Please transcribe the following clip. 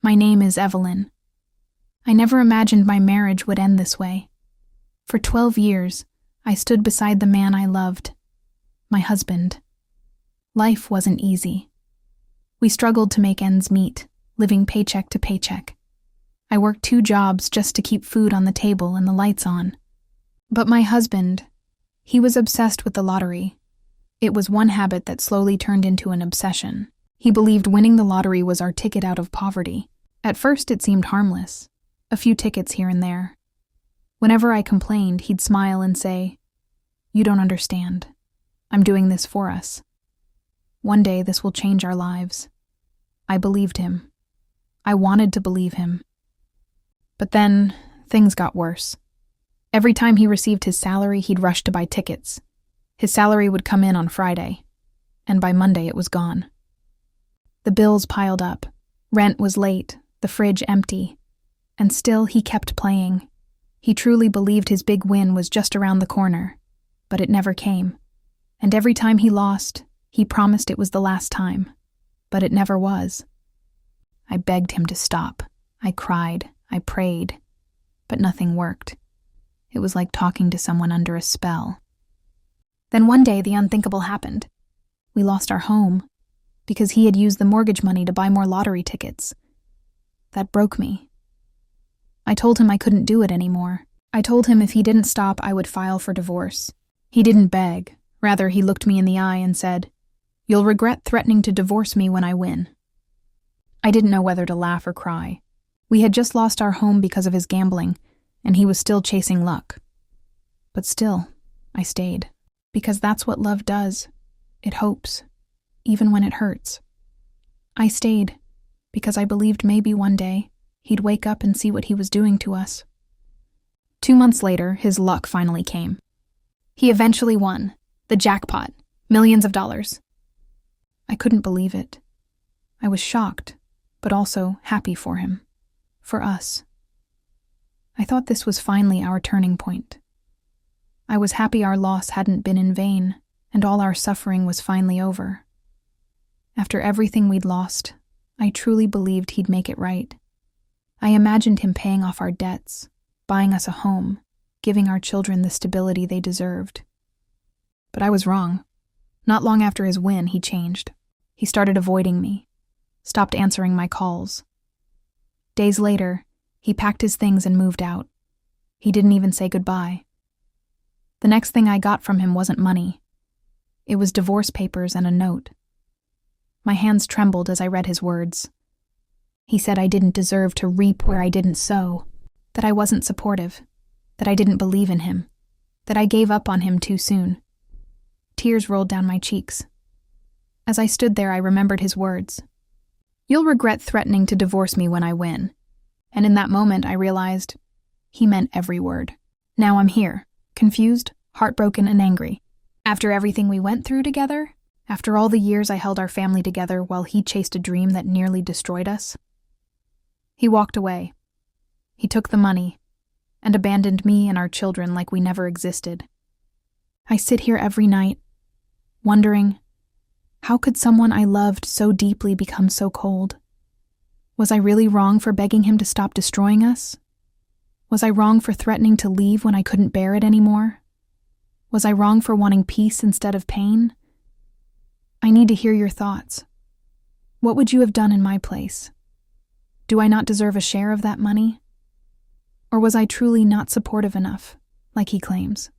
My name is Evelyn. I never imagined my marriage would end this way. For 12 years, I stood beside the man I loved, my husband. Life wasn't easy. We struggled to make ends meet, living paycheck to paycheck. I worked 2 jobs just to keep food on the table and the lights on. But my husband, he was obsessed with the lottery. It was one habit that slowly turned into an obsession. He believed winning the lottery was our ticket out of poverty. At first it seemed harmless, a few tickets here and there. Whenever I complained, he'd smile and say, "You don't understand. I'm doing this for us. One day this will change our lives." I believed him. I wanted to believe him. But then, things got worse. Every time he received his salary, he'd rush to buy tickets. His salary would come in on Friday, and by Monday it was gone. The bills piled up. Rent was late, the fridge empty. And still he kept playing. He truly believed his big win was just around the corner, but it never came. And every time he lost, he promised it was the last time, but it never was. I begged him to stop. I cried, I prayed, but nothing worked. It was like talking to someone under a spell. Then one day the unthinkable happened. We lost our home because he had used the mortgage money to buy more lottery tickets. That broke me. I told him I couldn't do it anymore. I told him if he didn't stop, I would file for divorce. He didn't beg. Rather, he looked me in the eye and said, "You'll regret threatening to divorce me when I win." I didn't know whether to laugh or cry. We had just lost our home because of his gambling, and he was still chasing luck. But still, I stayed. Because that's what love does. It hopes, even when it hurts. I stayed because I believed maybe one day he'd wake up and see what he was doing to us. 2 months later, his luck finally came. He eventually won, the jackpot, millions of dollars. I couldn't believe it. I was shocked, but also happy for him, for us. I thought this was finally our turning point. I was happy our loss hadn't been in vain, and all our suffering was finally over. After everything we'd lost, I truly believed he'd make it right. I imagined him paying off our debts, buying us a home, giving our children the stability they deserved. But I was wrong. Not long after his win, he changed. He started avoiding me, stopped answering my calls. Days later, he packed his things and moved out. He didn't even say goodbye. The next thing I got from him wasn't money. It was divorce papers and a note. My hands trembled as I read his words. He said I didn't deserve to reap where I didn't sow, that I wasn't supportive, that I didn't believe in him, that I gave up on him too soon. Tears rolled down my cheeks. As I stood there, I remembered his words. "You'll regret threatening to divorce me when I win." And in that moment, I realized he meant every word. Now I'm here, confused, heartbroken, and angry. After everything we went through together, after all the years I held our family together while he chased a dream that nearly destroyed us. He walked away. He took the money and abandoned me and our children like we never existed. I sit here every night, wondering, how could someone I loved so deeply become so cold? Was I really wrong for begging him to stop destroying us? Was I wrong for threatening to leave when I couldn't bear it anymore? Was I wrong for wanting peace instead of pain? I need to hear your thoughts. What would you have done in my place? Do I not deserve a share of that money? Or was I truly not supportive enough, like he claims?